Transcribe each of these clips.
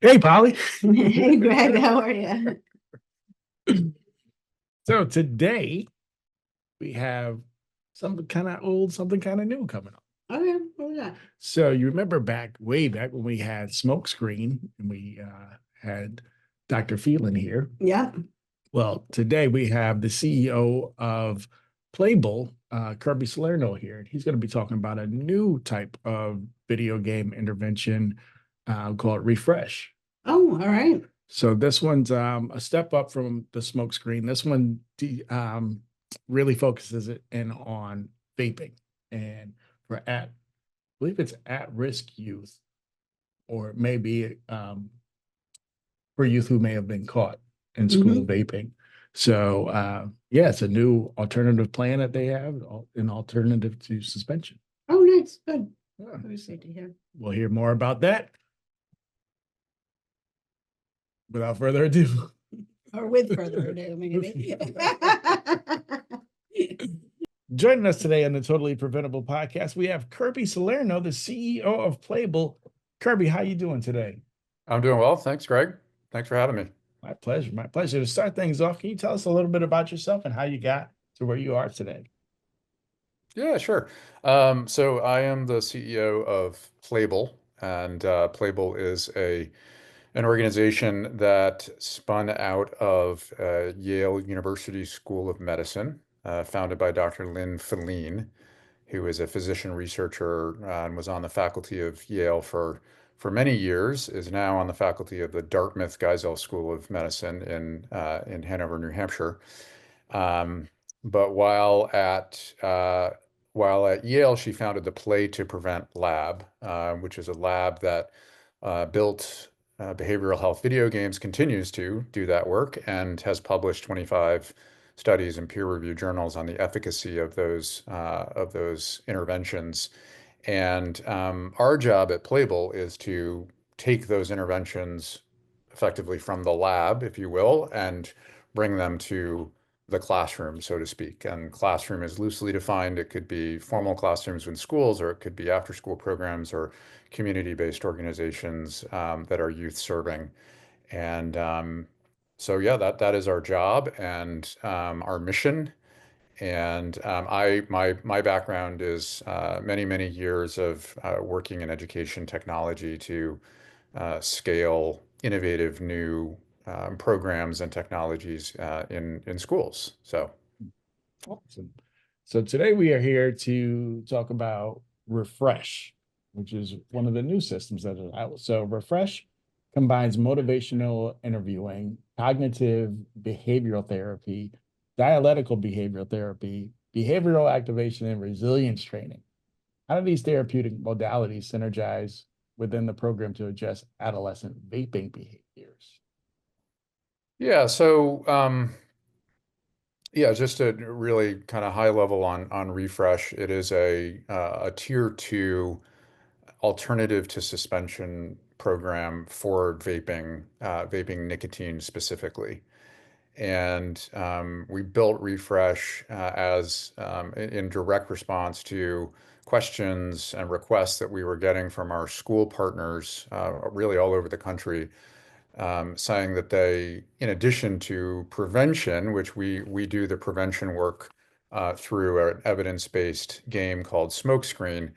Hey, Polly. Hey Greg, how are you? So today we have something kind of old, something kind of new coming up. Oh yeah, what was that? So you remember way back when we had Smokescreen and we had Dr. Phelan here. Yeah. Well, today we have the CEO of Playbl, Kirby Salerno here. And he's going to be talking about a new type of video game intervention called Refresh. Oh, all right. So this one's a step up from the smoke screen. This one really focuses it in on vaping and for I believe it's at risk youth or maybe for youth who may have been caught in school Mm-hmm. vaping. So yeah, it's a new alternative plan that they have, an alternative to suspension. Oh, nice. Good. Yeah, That was so good to hear. we'll hear more about that without further ado. Or with further ado, maybe. Joining us today on the Totally Preventable podcast, we have Kirby Salerno, the CEO of Playbl. Kirby, how you doing today? I'm doing well. Thanks, Greg. Thanks for having me. My pleasure. My pleasure. To start things off, can you tell us a little bit about yourself and how you got to where you are today? Yeah, sure. So I am the CEO of Playbl, and Playbl is a an organization that spun out of Yale University School of Medicine, founded by Dr. Lynn Feline, who is a physician researcher and was on the faculty of Yale for many years, is now on the faculty of the Dartmouth Geisel School of Medicine in Hanover, New Hampshire. Um, but while at Yale, she founded the Play to Prevent Lab, which is a lab that built behavioral health video games, continues to do that work, and has published 25 studies in peer-reviewed journals on the efficacy of those interventions. And our job at Playbl is to take those interventions effectively from the lab, if you will, and bring them to the classroom, so to speak. And classroom is loosely defined. It could be formal classrooms in schools, or it could be after-school programs or community-based organizations that are youth serving. And so, yeah, that is our job and our mission. And my background is many years of working in education technology to scale innovative new programs and technologies in schools. So Awesome. So today we are here to talk about Refresh, which is one of the new systems that are out. So Refresh combines motivational interviewing, cognitive behavioral therapy, dialectical behavioral therapy, behavioral activation, and resilience training. How do these therapeutic modalities synergize within the program to address adolescent vaping behaviors? yeah, just a really kind of high level on Refresh. It is a tier two alternative to suspension program for vaping nicotine specifically. And we built Refresh as in direct response to questions and requests that we were getting from our school partners, really all over the country, saying that they, in addition to prevention, which we do the prevention work through an evidence-based game called Smokescreen.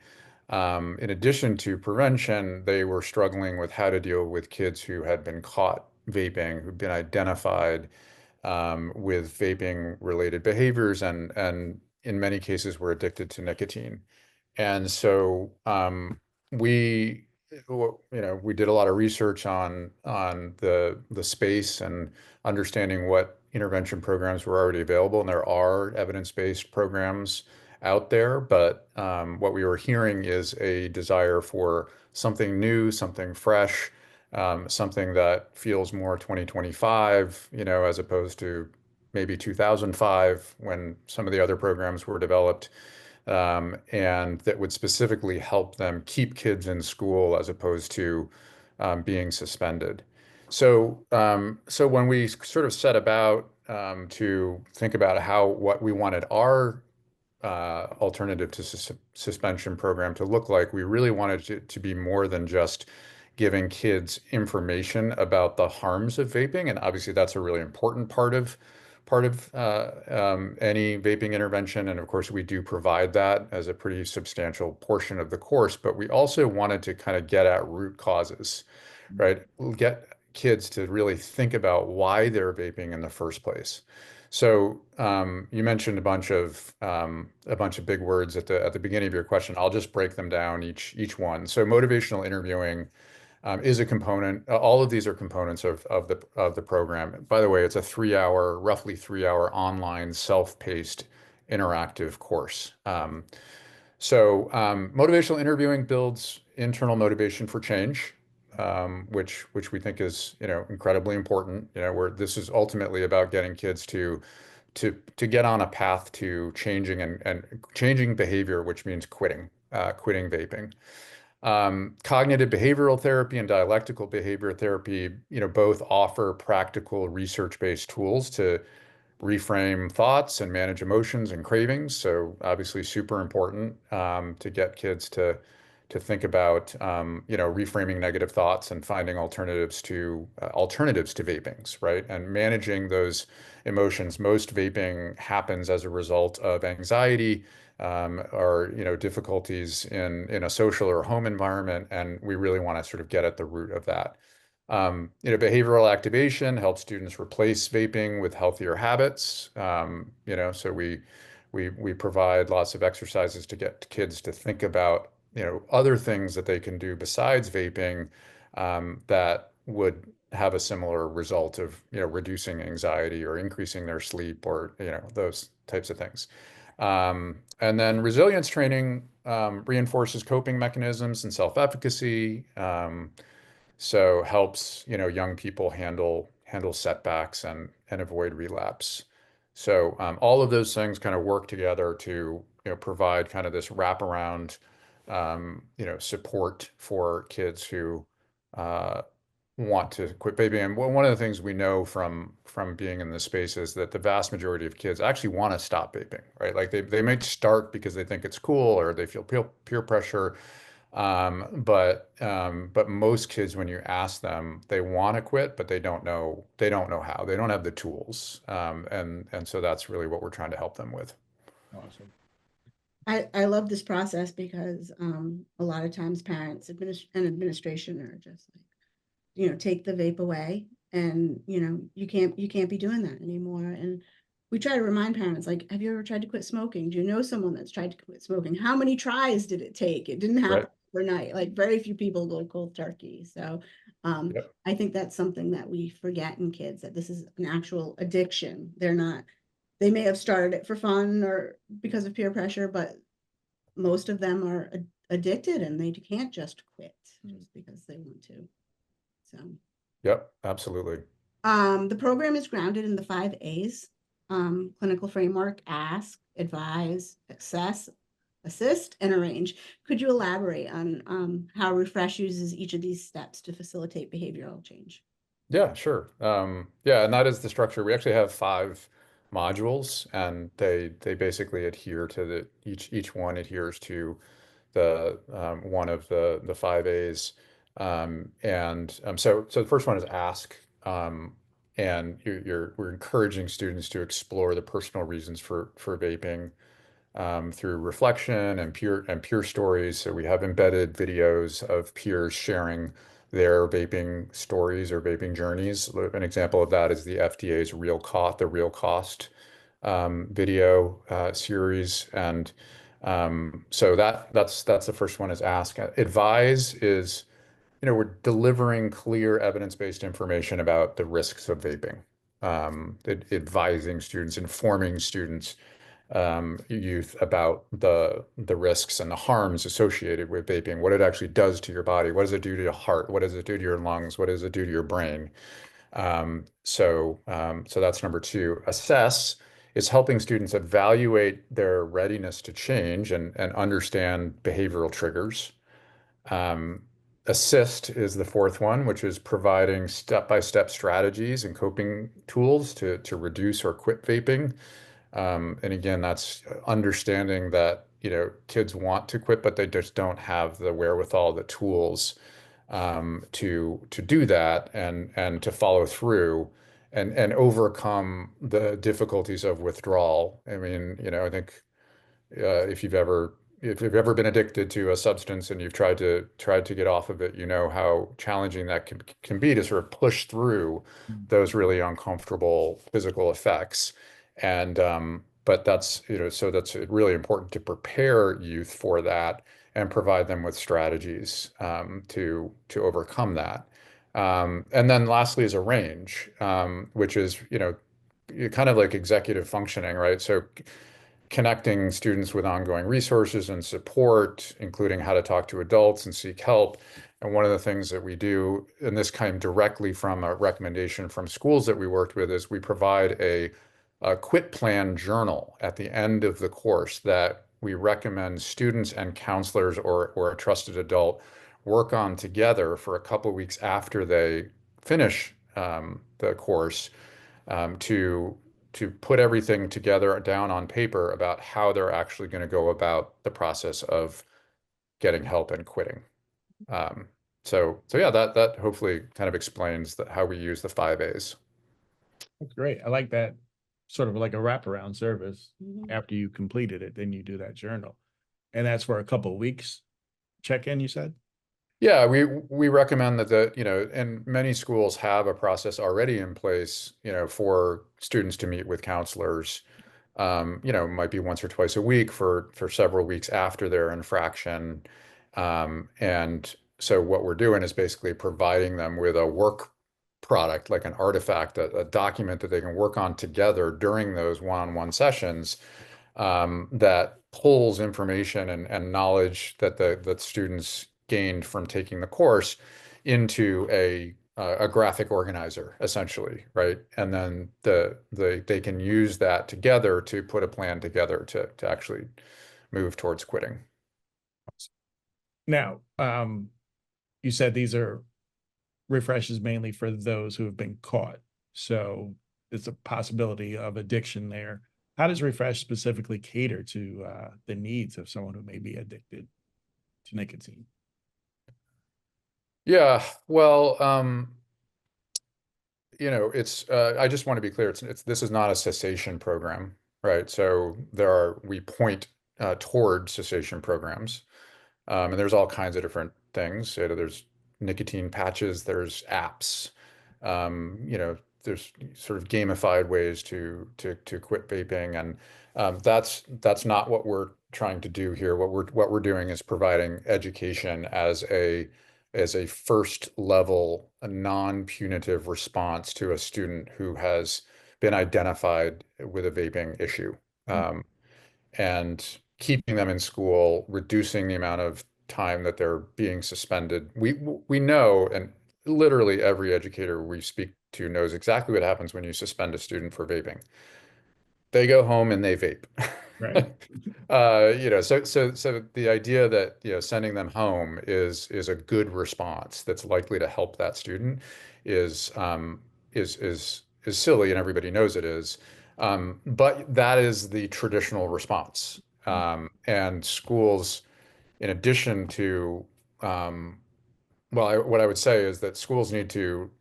In addition to prevention, they were struggling with how to deal with kids who had been caught vaping, who'd been identified with vaping related behaviors and in many cases were addicted to nicotine. And so we we did a lot of research on the space and understanding what intervention programs were already available, and there are evidence-based programs out there, but what we were hearing is a desire for something new, something fresh, something that feels more 2025, as opposed to maybe 2005 when some of the other programs were developed, and that would specifically help them keep kids in school as opposed to being suspended. So when we sort of set about to think about what we wanted our alternative to suspension program to look like, we really wanted to be more than just giving kids information about the harms of vaping, and obviously that's a really important part of any vaping intervention. And of course, we do provide that as a pretty substantial portion of the course. But we also wanted to kind of get at root causes, right? Get kids to really think about why they're vaping in the first place. So you mentioned a bunch of big words at the beginning of your question. I'll just break them down each one. So motivational interviewing is a component. All of these are components of the program. By the way, it's a roughly 3 hour online self-paced interactive course. Motivational interviewing builds internal motivation for change, which we think is, incredibly important. Where this is ultimately about getting kids to get on a path to changing and changing behavior, which means quitting vaping. Cognitive behavioral therapy and dialectical behavior therapy, both offer practical research-based tools to reframe thoughts and manage emotions and cravings. So obviously super important to get kids to think about reframing negative thoughts and finding alternatives to vapings, right? And managing those emotions. Most vaping happens as a result of anxiety or difficulties in a social or home environment, and we really want to sort of get at the root of that. Behavioral activation helps students replace vaping with healthier habits. So we provide lots of exercises to get kids to think about, other things that they can do besides vaping that would have a similar result of, reducing anxiety or increasing their sleep or, those types of things. And then resilience training reinforces coping mechanisms and self-efficacy. So helps, young people handle setbacks and avoid relapse. So all of those things kind of work together to, provide kind of this wraparound, support for kids who uh, want to quit vaping. And one of the things we know from being in this space is that the vast majority of kids actually want to stop vaping, right? Like they might start because they think it's cool or they feel peer pressure. But most kids, when you ask them, they want to quit, but they don't know how. They don't have the tools. And so that's really what we're trying to help them with. Awesome. I love this process because a lot of times parents and administration are just like, take the vape away, and you can't be doing that anymore. And we try to remind parents, like, have you ever tried to quit smoking? Do you know someone that's tried to quit smoking? How many tries did it take? It didn't Right. happen overnight. Like, very few people go cold turkey. So Yep. I think that's something that we forget in kids, that this is an actual addiction. They may have started it for fun or because of peer pressure, but most of them are addicted, and they can't just quit just because they want to. So Yep. Absolutely. the program is grounded in the 5 A's: clinical framework, ask, advise, assess, assist, and arrange. Could you elaborate on how Refresh uses each of these steps to facilitate behavioral change? Yeah, sure. Yeah, and that is the structure. We actually have 5 modules, and they basically adhere to each one adheres to the one of the 5 A's. So the first one is ask, and we're encouraging students to explore the personal reasons for vaping through reflection and peer stories. So we have embedded videos of peers sharing their vaping stories or vaping journeys. An example of that is the FDA's the Real Cost video series. And so that's the first one is ask. Advise is, we're delivering clear evidence-based information about the risks of vaping. Advising students, informing students, youth about the risks and the harms associated with vaping, what it actually does to your body, what does it do to your heart, what does it do to your lungs, what does it do to your brain. So that's number two. Assess is helping students evaluate their readiness to change and understand behavioral triggers. Um, Assist is the fourth one, which is providing step-by-step strategies and coping tools to reduce or quit vaping. And again, that's understanding that, kids want to quit, but they just don't have the wherewithal, the tools, to do that and to follow through and overcome the difficulties of withdrawal. I mean, I think if you've ever been addicted to a substance and you've tried to get off of it, you know how challenging that can be to sort of push through those really uncomfortable physical effects. And but so that's really important to prepare youth for that and provide them with strategies to overcome that. And then lastly is a range, which is, kind of like executive functioning, right? So connecting students with ongoing resources and support, including how to talk to adults and seek help. And one of the things that we do, and this came directly from a recommendation from schools that we worked with, is we provide a quit plan journal at the end of the course that we recommend students and counselors or a trusted adult work on together for a couple of weeks after they finish the course, to put everything together down on paper about how they're actually going to go about the process of getting help and quitting. Um, so yeah, that hopefully kind of explains how we use the 5 A's. That's great. I like that, sort of like a wraparound service. Mhm. After you completed it, then you do that journal. And that's for a couple of weeks check-in, you said? Yeah, we recommend and many schools have a process already in place, for students to meet with counselors. Might be once or twice a week for several weeks after their infraction. And so what we're doing is basically providing them with a work product, like an artifact, a document that they can work on together during those one-on-one sessions, that pulls information and knowledge that students gained from taking the course into a graphic organizer, essentially, right? And then they can use that together to put a plan together to actually move towards quitting. Now, you said these are refreshes mainly for those who have been caught. So it's a possibility of addiction there. How does refresh specifically cater to the needs of someone who may be addicted to nicotine? Yeah, well, I just want to be clear. This is not a cessation program, right? So we point toward cessation programs. And there's all kinds of different things. There's nicotine patches, there's apps, there's sort of gamified ways to quit vaping, and that's not what we're trying to do here. What we're doing is providing education as a first level, a non-punitive response to a student who has been identified with a vaping issue. Um, and keeping them in school, reducing the amount of time that they're being suspended. We know, and literally every educator we speak to knows exactly what happens when you suspend a student for vaping. They go home and they vape. Right. So the idea that, sending them home is a good response that's likely to help that student is is silly, and everybody knows it is. But that is the traditional response. And schools, in addition to, what I would say is that schools need to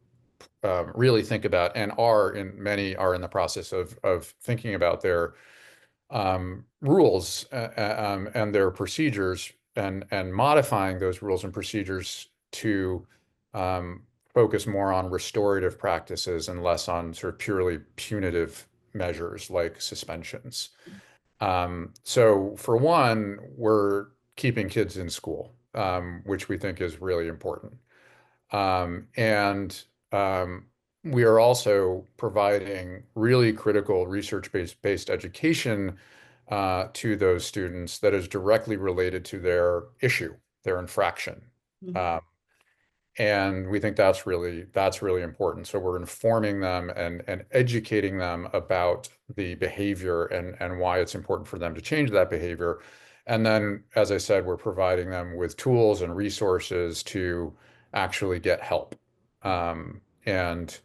really think about, and many are in the process of thinking about their rules, and their procedures, and modifying those rules and procedures to um, focus more on restorative practices and less on sort of purely punitive measures like suspensions. So for one, we're keeping kids in school, which we think is really important. And we are also providing really critical research-based education to those students that is directly related to their issue, their infraction. Mhm. Um, and we think that's really important. So we're informing them and educating them about the behavior and why it's important for them to change that behavior. And then, as I said, we're providing them with tools and resources to actually get help. Um, and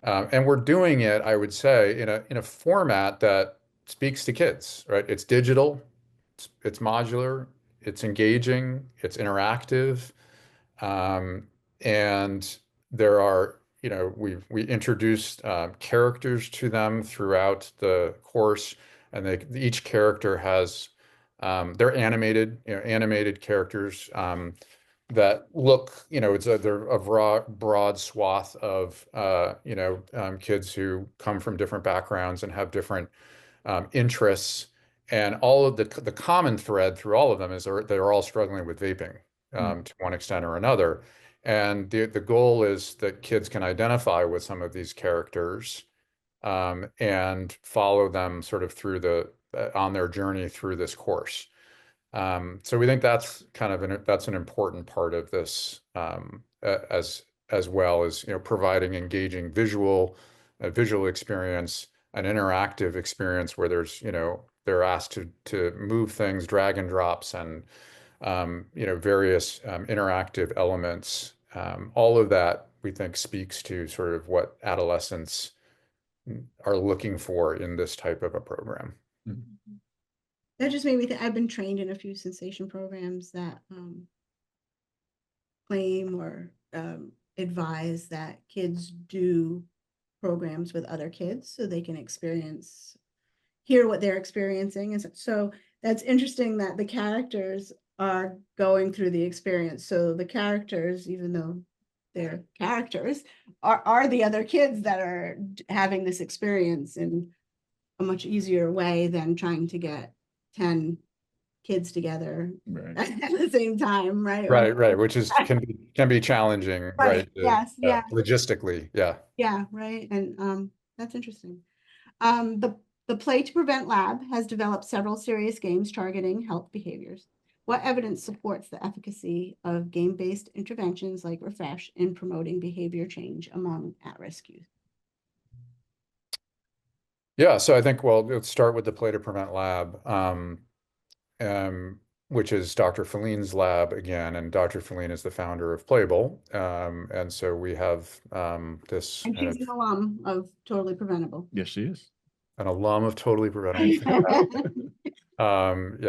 and we're doing it, I would say, in a format that speaks to kids, right? It's digital, it's modular, it's engaging, it's interactive. And there are, we introduced characters to them throughout the course, and each character has they're animated characters that look, they're a broad swath of kids who come from different backgrounds and have different interests. And all of the common thread through all of them is they're all struggling with vaping to one extent or another. And the goal is that kids can identify with some of these characters and follow them sort of through on their journey through this course. So we think that's that's an important part of this as well as providing engaging visual experience, an interactive experience where they're asked to move things, drag and drops, and various interactive elements. All of that we think speaks to sort of what adolescents are looking for in this type of a program. That just made me think. I've been trained in a few sensation programs that claim or advise that kids do programs with other kids so they can hear what they're experiencing. And so that's interesting that the characters are going through the experience. So the characters, even though they're characters, are the other kids that are having this experience in a much easier way than trying to get 10 kids together at the same time, right? Right, which can be challenging, right? Yes, yeah. Logistically, yeah. Yeah, right. And that's interesting. The Play to Prevent Lab has developed several serious games targeting health behaviors. What evidence supports the efficacy of game-based interventions like Refresh in promoting behavior change among at-risk youth? Yeah, so I think, well, let's start with the Play to Prevent Lab, which is Dr. Feline's lab again, and Dr. Feline is the founder of Playbl. And so we have this. And she's an alum of Totally Preventable. Yes, she is. An alum of Totally Preventable. I'm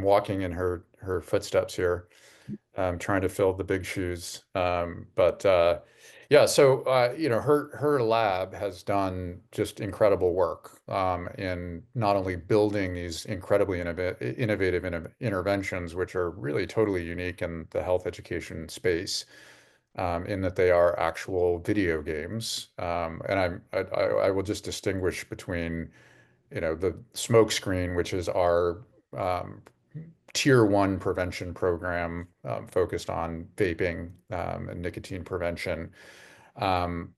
walking in her footsteps here. I'm trying to fill the big shoes. Yeah, so her lab has done just incredible work in not only building these incredibly innovative interventions, which are really totally unique in the health education space, in that they are actual video games. And I will just distinguish between, the smoke screen, which is our tier 1 prevention program focused on vaping and nicotine prevention. And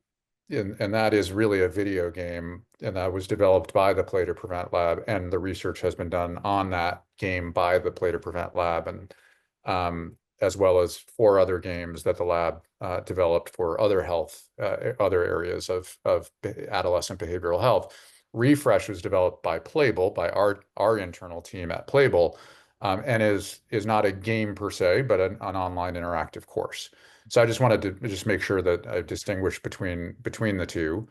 that is really a video game, and that was developed by the Play to Prevent Lab, and the research has been done on that game by the Play to Prevent Lab, and as well as 4 other games that the lab developed for other areas of adolescent behavioral health. Refresh was developed by Playbl, by our internal team at Playbl, and is not a game per se, but an online interactive course. So I just wanted to just make sure that I distinguish between the two.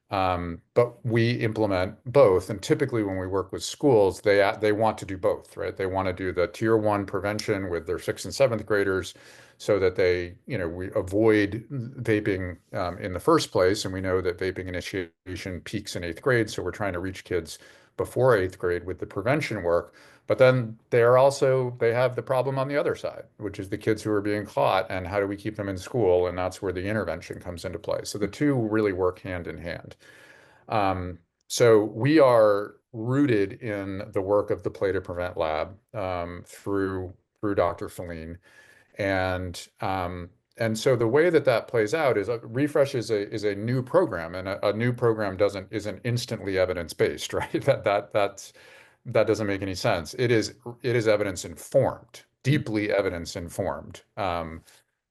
But we implement both, and typically when we work with schools, they want to do both, right? They want to do the tier 1 prevention with their 6th and 7th graders, so that we avoid vaping in the first place, and we know that vaping initiation peaks in 8th grade, so we're trying to reach kids before 8th grade with the prevention work. But then they have the problem on the other side, which is the kids who are being caught, and how do we keep them in school? And that's where the intervention comes into play. So the two really work hand in hand. So we are rooted in the work of the Play to Prevent Lab through Dr. Feline. And so the way that plays out is Refresh is a new program, and a new program isn't instantly evidence-based, right? That doesn't make any sense. It is evidence informed, deeply evidence informed,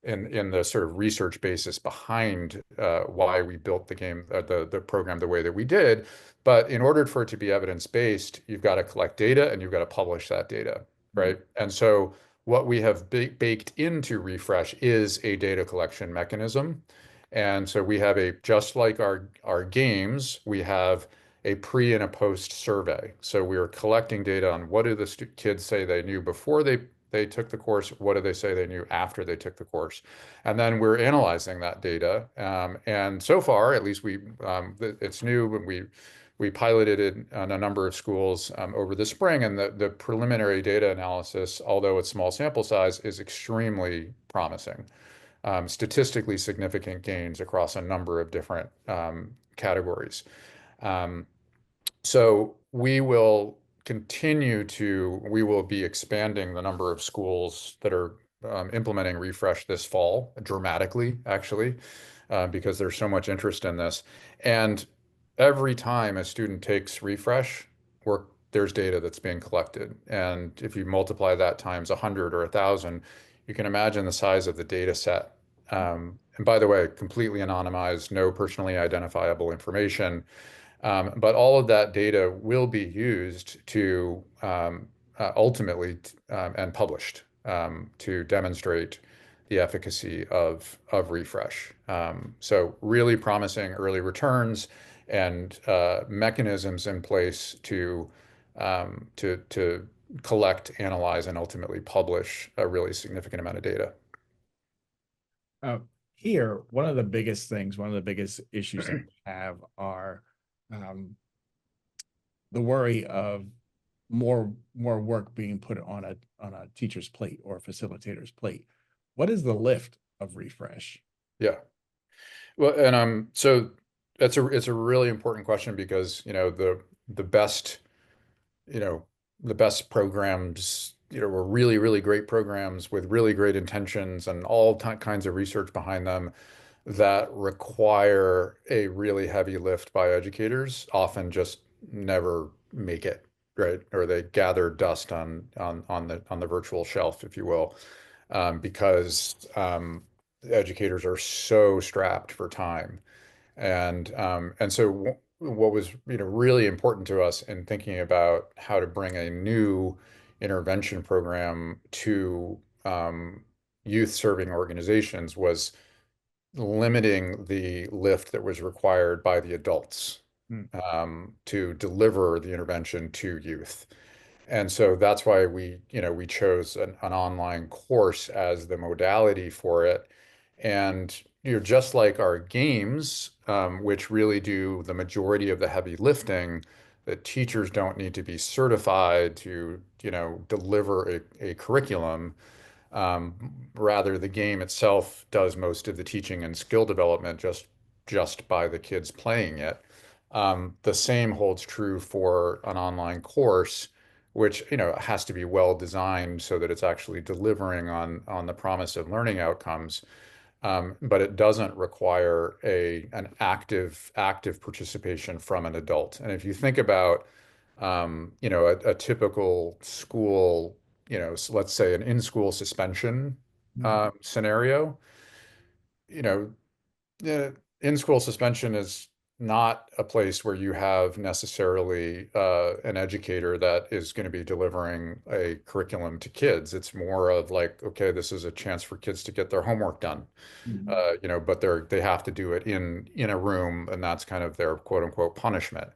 in the sort of research basis behind why we built the program the way that we did. But in order for it to be evidence-based, you've got to collect data and you've got to publish that data, right? And so what we have baked into Refresh is a data collection mechanism. And so we have just like our games, we have a pre and a post survey. So we are collecting data on what do the kids say they knew before they they took the course? What did they say they knew after they took the course? And then we're analyzing that data. And so far, at least it's new, but we piloted it on a number of schools over the spring, and the preliminary data analysis, although it's small sample size, is extremely promising. Statistically significant gains across a number of different categories. Um, so we will be expanding the number of schools that are implementing refresh this fall dramatically, actually, because there's so much interest in this. And every time a student takes refresh, there's data that's being collected. And if you multiply that times 100 or 1,000, you can imagine the size of the data set. And by the way, completely anonymized, no personally identifiable information. But all of that data will be used to ultimately and published to demonstrate the efficacy of refresh. So really promising early returns and mechanisms in place to collect, analyze, and ultimately publish a really significant amount of data. Uh, Here, one of the biggest things, one of the biggest issues that we have are the worry of more work being put on a teacher's plate or a facilitator's plate. What is the lift of refresh? Yeah. Well, and so it's a really important question because the best you know the best programs were really, really great programs with really great intentions and all kinds of research behind them that require a really heavy lift by educators often just never make it, right? Or they gather dust on the virtual shelf, if you will, because educators are so strapped for time. And so what was really important to us in thinking about how to bring a new intervention program to youth serving organizations was limiting the lift that was required by the adults Hmm. to deliver the intervention to youth. And so that's why we chose an online course as the modality for it. And just like our games, which really do the majority of the heavy lifting, that teachers don't need to be certified to, deliver a curriculum. Rather, the game itself does most of the teaching and skill development just by the kids playing it. The same holds true for an online course, which has to be well designed so that it's actually delivering on the promise of learning outcomes. But it doesn't require an active participation from an adult. And if you think about a typical school, so let's say an in-school suspension scenario, you know, in-school suspension is not a place where you have necessarily an educator that is going to be delivering a curriculum to kids. It's more of like, okay, this is a chance for kids to get their homework done, Mhm. but they have to do it in a room, and that's kind of their quote unquote punishment.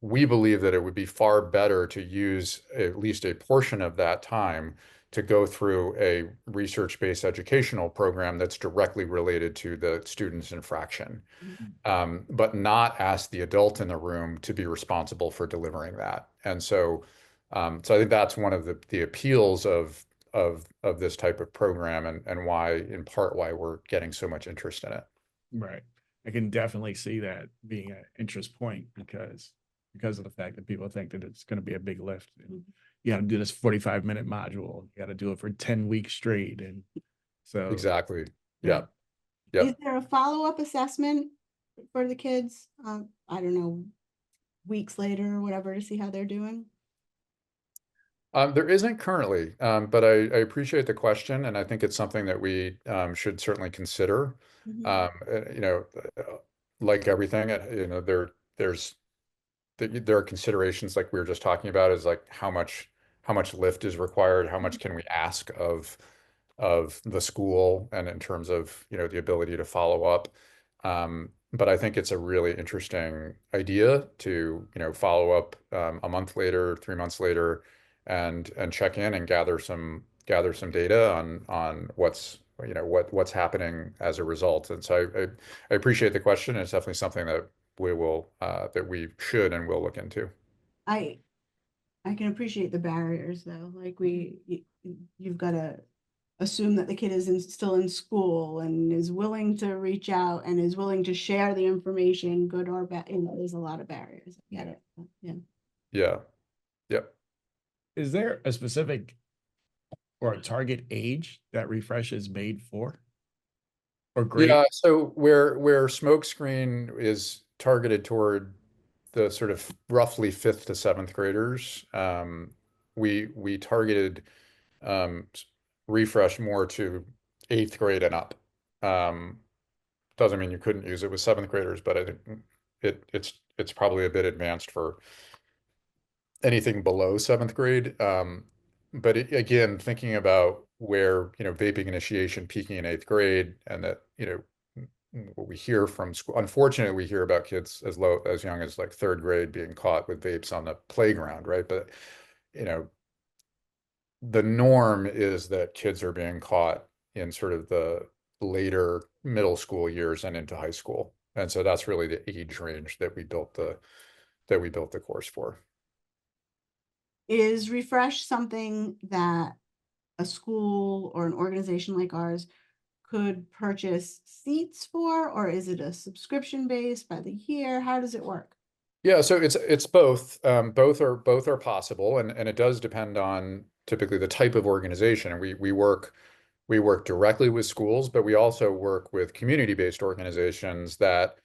We believe that it would be far better to use at least a portion of that time to go through a research-based educational program that's directly related to the student's infraction, but not ask the adult in the room to be responsible for delivering that. And so I think that's one of the appeals of this type of program, and why, in part, why we're getting so much interest in it. Right. I can definitely see that being an interest point because of the fact that people think that it's going to be a big lift. And you got to do this 45-minute module. You got to do it for 10 weeks straight. And so, Exactly. Yeah. Yeah. Is there a follow-up assessment for the kids? I don't know, weeks later or whatever, to see how they're doing? There isn't currently, but I appreciate the question, and I think it's something that we should certainly consider. Mhm. Like everything, there's there are considerations like we were just talking about, is like how much lift is required, how much can we ask of the school, and in terms of the ability to follow up. But I think it's a really interesting idea to follow up a month later, 3 months later, and check in and gather gather some data on what's what's happening as a result. And so I appreciate the question. It's definitely something that we should and will look into. I I can appreciate the barriers though. Like you've got to assume that the kid is still in school and is willing to reach out and is willing to share the information, good or bad. You know, there's a lot of barriers. I get it. Yeah. Yeah. Yep. Is there a specific or a target age that refresh is made for? Or Yeah. grade? So where smokescreen is targeted toward the sort of roughly fifth to seventh graders, we targeted um, refresh more to eighth grade and up. Um, doesn't mean you couldn't use it with seventh graders, but I think it's probably a bit advanced for anything below seventh grade. But again, thinking about where, vaping initiation peaking in eighth grade, and that, what we hear from school, unfortunately, we hear about kids as young as like third grade being caught with vapes on the playground, right? But, you know, the norm is that kids are being caught in sort of the later middle school years and into high school. And so that's really the age range that we built the course for. Is refresh something that a school or an organization like ours could purchase seats for, or is it a subscription based by the year? How does it work? Yeah, so it's both. Both are possible, and it does depend on typically the type of organization. And we work directly with schools, but we also work with community-based organizations that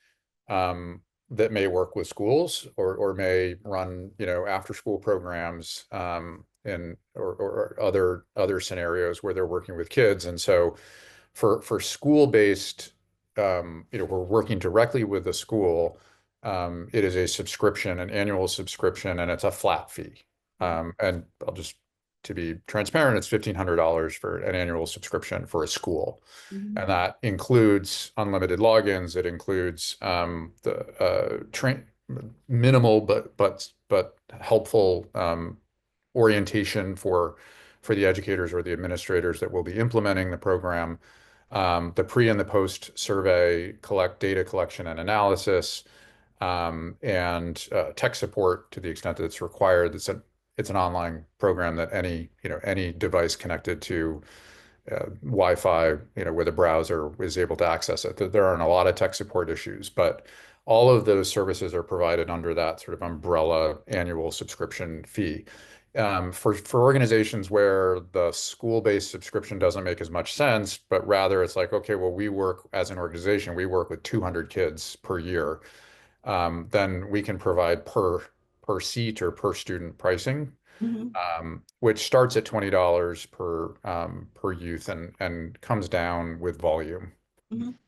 may work with schools or may run, after school programs, or other scenarios where they're working with kids. And so for school-based, we're working directly with the school. It is a subscription, an annual subscription, and it's a flat fee. And to be transparent, it's $1,500 for an annual subscription for a school. Mhm. And that includes unlimited logins. It includes the minimal but helpful orientation for the educators or the administrators that will be implementing the program. The pre and the post survey data collection and analysis, and tech support to the extent that it's required. It's an online program that any device connected to Wi-Fi, with a browser is able to access it. There aren't a lot of tech support issues, but all of those services are provided under that sort of umbrella annual subscription fee. For organizations where the school-based subscription doesn't make as much sense, but rather it's like, okay, well, as an organization, we work with 200 kids per year, then we can provide per seat or per student pricing, Mhm. which starts at $20 per youth and comes down with volume. Mhm.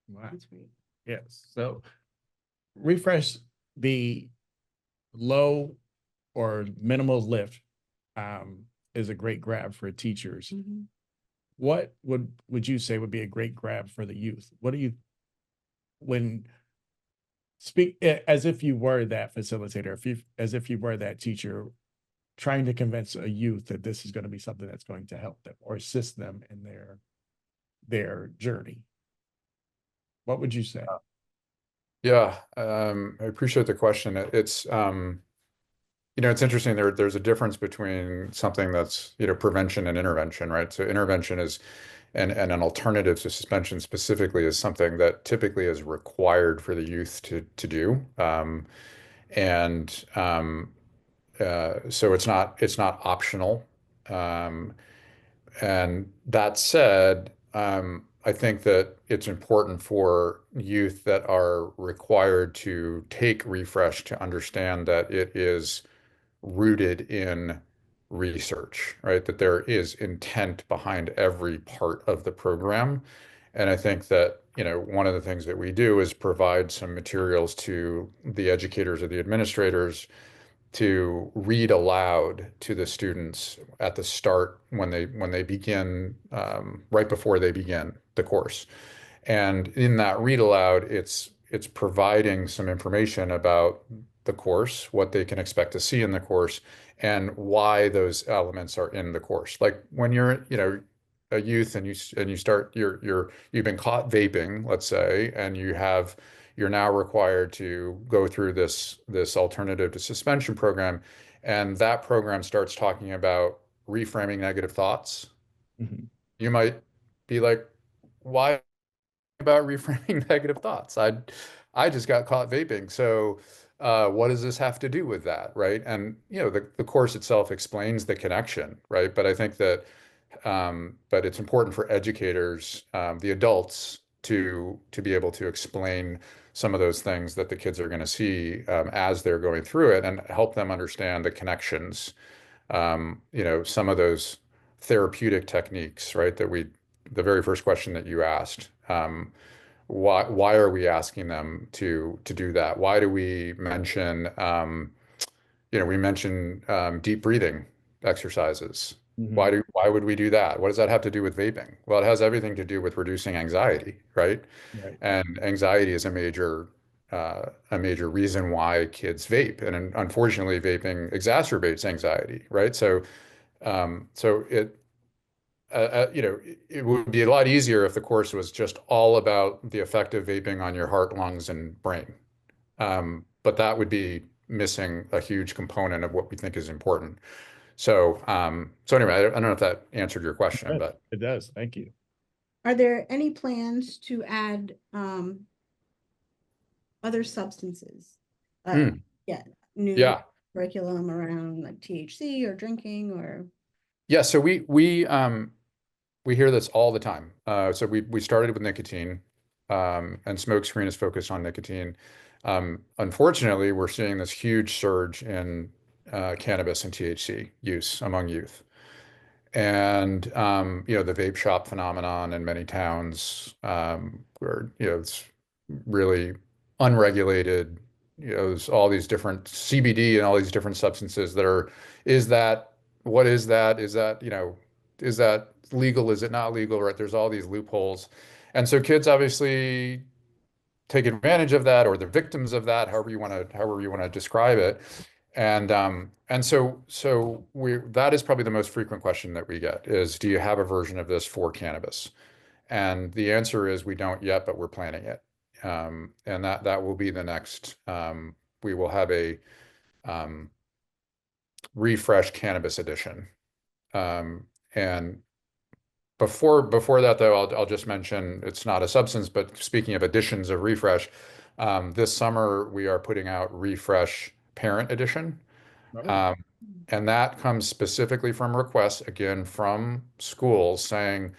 Wow. That's great. Yes. So refresh the low or minimal lift is a great grab for teachers. Mhm. What would you say would be a great grab for the youth? What do you when speak as if you were that facilitator, as if you were that teacher trying to convince a youth that this is going to be something that's going to help them or assist them in their journey? What would you say? Yeah, I appreciate the question. It's interesting. There's a difference between something that's, prevention and intervention, right? So intervention is and an alternative to suspension specifically is something that typically is required for the youth to do. And So it's not optional. Um, and that said, I think that it's important for youth that are required to take refresh to understand that it is rooted in research, right? That there is intent behind every part of the program. And I think that, one of the things that we do is provide some materials to the educators or the administrators to read aloud to the students at the start when they begin, right before they begin the course. And in that read aloud, it's providing some information about the course, what they can expect to see in the course, and why those elements are in the course. Like when you're, a youth and you start you've been caught vaping, let's say, and you're now required to go through this alternative to suspension program, and that program starts talking about reframing negative thoughts. Mhm. You might be like, why about reframing negative thoughts? I just got caught vaping. So what does this have to do with that, right? And the course itself explains the connection, right? But I think that but it's important for educators, the adults, to be able to explain some of those things that the kids are going to see as they're going through it, and help them understand the connections. Some of those therapeutic techniques, right? The very first question that you asked. Why are we asking them to do that? Why do we mention deep breathing exercises? Mhm. Why would we do that? What does that have to do with vaping? Well, it has everything to do with reducing anxiety, right? Right. And anxiety is a major reason why kids vape, and unfortunately, vaping exacerbates anxiety, right? So it would be a lot easier if the course was just all about the effect of vaping on your heart, lungs, and brain. But that would be missing a huge component of what we think is important. So anyway, I don't know if that answered your question, Yes, but it does. Thank you. Are there any plans to add other substances? Uh, mm, yeah, new yeah, curriculum around like THC or drinking or yeah. So we hear this all the time. So we started with nicotine, and smokescreen is focused on nicotine. Unfortunately, we're seeing this huge surge in cannabis and THC use among youth. And the vape shop phenomenon in many towns, where it's really unregulated. There's all these different CBD and all these different substances that are. Is that what is that? Is that legal? Is it not legal? Right? There's all these loopholes, and so kids obviously take advantage of that, or they're victims of that, however you want to describe it. And so that is probably the most frequent question that we get is, do you have a version of this for cannabis? And the answer is we don't yet, but we're planning it. And that will be the next. We will have a um, refresh cannabis edition. And before that, though, I'll just mention it's not a substance, but speaking of editions of refresh, this summer we are putting out refresh parent edition. Oh. Um, and that comes specifically from requests, again, from schools saying,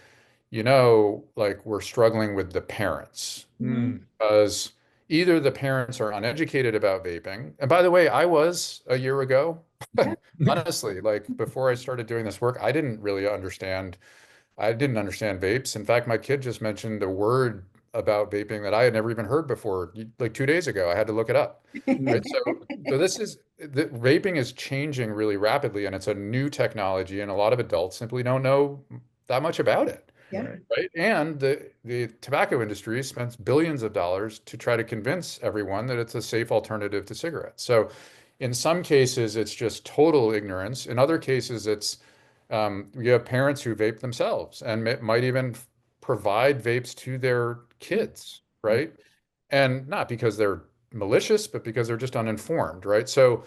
like we're struggling with the parents Mm. because either the parents are uneducated about vaping. And by the way, I was a year ago. yeah. Honestly, like before I started doing this work, I didn't understand vapes. In fact, my kid just mentioned a word about vaping that I had never even heard before, like 2 days ago. I had to look it up. Right. So vaping is changing really rapidly, and it's a new technology, and a lot of adults simply don't know that much about it. Yeah. Right. Right. And the tobacco industry spends billions of dollars to try to convince everyone that it's a safe alternative to cigarettes. So in some cases, it's just total ignorance. In other cases, you have parents who vape themselves and might even provide vapes to their kids, right? And not because they're malicious, but because they're just uninformed, right? So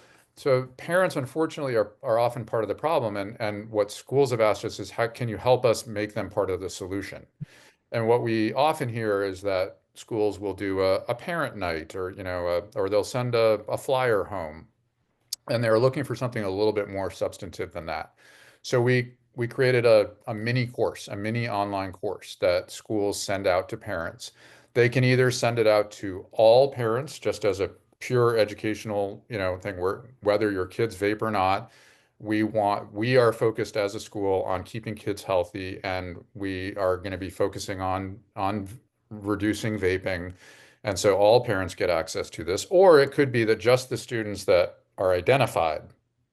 parents, unfortunately, are often part of the problem. And what schools have asked us is, how can you help us make them part of the solution? And what we often hear is that schools will do a parent night, or they'll send a flyer home, and they're looking for something a little bit more substantive than that. So we created a mini course, a mini online course that schools send out to parents. They can either send it out to all parents just as a pure educational, thing, whether your kids vape or not. We are focused as a school on keeping kids healthy, and we are going to be focusing on reducing vaping. And so all parents get access to this, or it could be that just the students that are identified,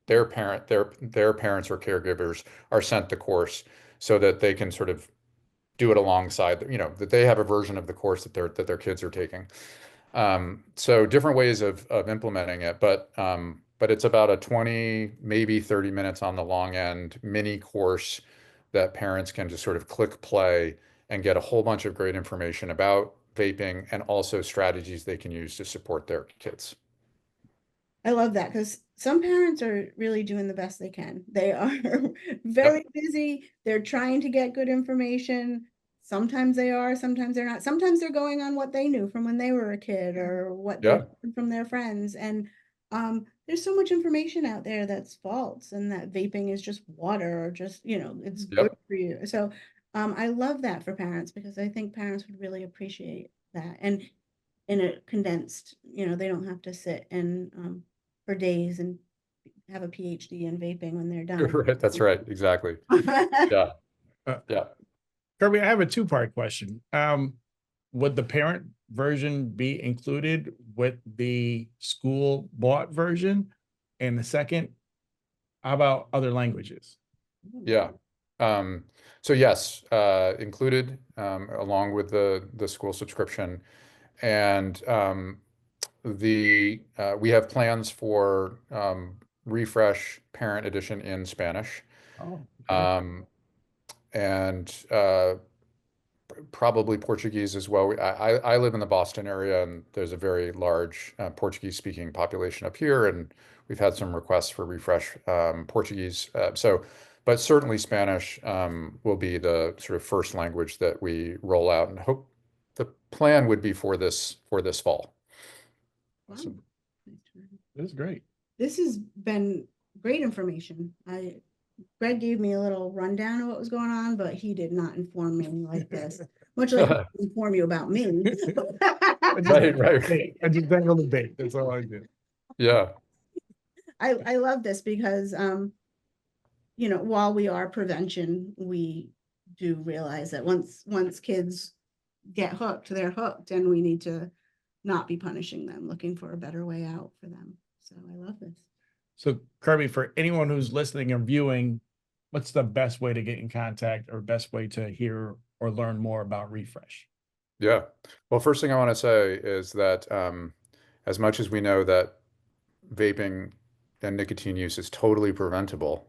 their parents or caregivers are sent the course so that they can sort of do it alongside, that they have a version of the course that their kids are taking. So different ways of implementing it, but but it's about a 20, maybe 30 minutes on the long end mini course that parents can just sort of click play and get a whole bunch of great information about vaping and also strategies they can use to support their kids. I love that because some parents are really doing the best they can. They are very Yep. busy. They're trying to get good information. Sometimes they are, sometimes they're not. Sometimes they're going on what they knew from when they were a kid or what they Yeah. learned from their friends. And there's so much information out there that's false and that vaping is just water or just, it's good Yep. for you. So I love that for parents because I think parents would really appreciate that. And in a condensed, they don't have to sit and for days and have a PhD in vaping when they're done. Right. That's right. Exactly. Yeah. Uh, Yeah. Kirby, I have a two-part question. Would the parent version be included with the school bought version? And the second, how about other languages? Yeah. So yes, included along with the school subscription, and the we have plans for refresh parent edition in Spanish, Oh, okay. um, and probably Portuguese as well. I live in the Boston area, and there's a very large Portuguese speaking population up here, and we've had some requests for refresh Portuguese. But certainly Spanish will be the sort of first language that we roll out, and hope the plan would be for this fall. Wow. Awesome. This is great. This has been great information. Greg gave me a little rundown of what was going on, but he did not inform me like this. Much like he inform you about me. Right. I just dangle the bait. That's all I do. Yeah. I love this because while we are prevention, we do realize that once kids get hooked, they're hooked, and we need to not be punishing them, looking for a better way out for them. So I love this. So Kirby, for anyone who's listening or viewing, what's the best way to get in contact or best way to hear or learn more about Refresh? Yeah. Well, first thing I want to say is that as much as we know that vaping and nicotine use is totally preventable.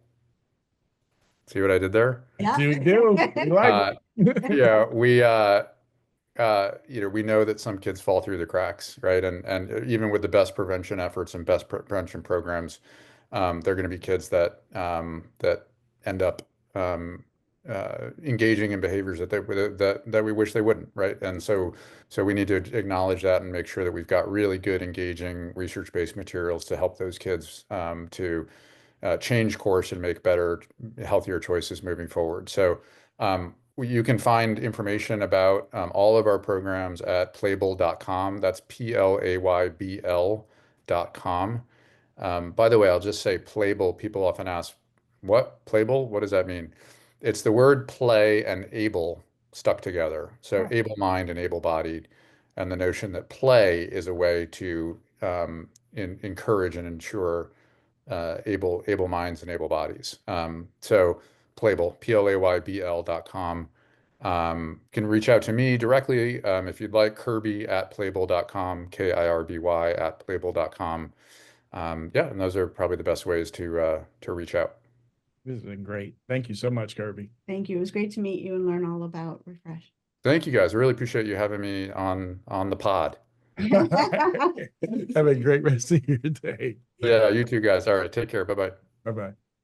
See what I did there? Yeah. Do we do? We like it. Yeah, we know that some kids fall through the cracks, right? And even with the best prevention efforts and best prevention programs, there are going to be kids that that end up engaging in behaviors that we wish they wouldn't, right? And so we need to acknowledge that and make sure that we've got really good, engaging, research-based materials to help those kids to change course and make better, healthier choices moving forward. So you can find information about all of our programs at playbl.com. That's Playbl.com. By the way, I'll just say Playbl. People often ask, what? Playbl? What does that mean? It's the word play and able stuck together. So able mind and able bodied, and the notion that play is a way to encourage and ensure able minds and able bodies. So Playbl, Playbl.com. Can reach out to me directly if you'd like, Kirby at Playbl.com, Kirby at Playbl.com. Yeah, and those are probably the best ways to reach out. This has been great. Thank you so much, Kirby. Thank you. It was great to meet you and learn all about Refresh. Thank you guys. I really appreciate you having me on the pod. Have a great rest of your day. Yeah, you too guys. All right, take care. Bye-bye. Bye-bye.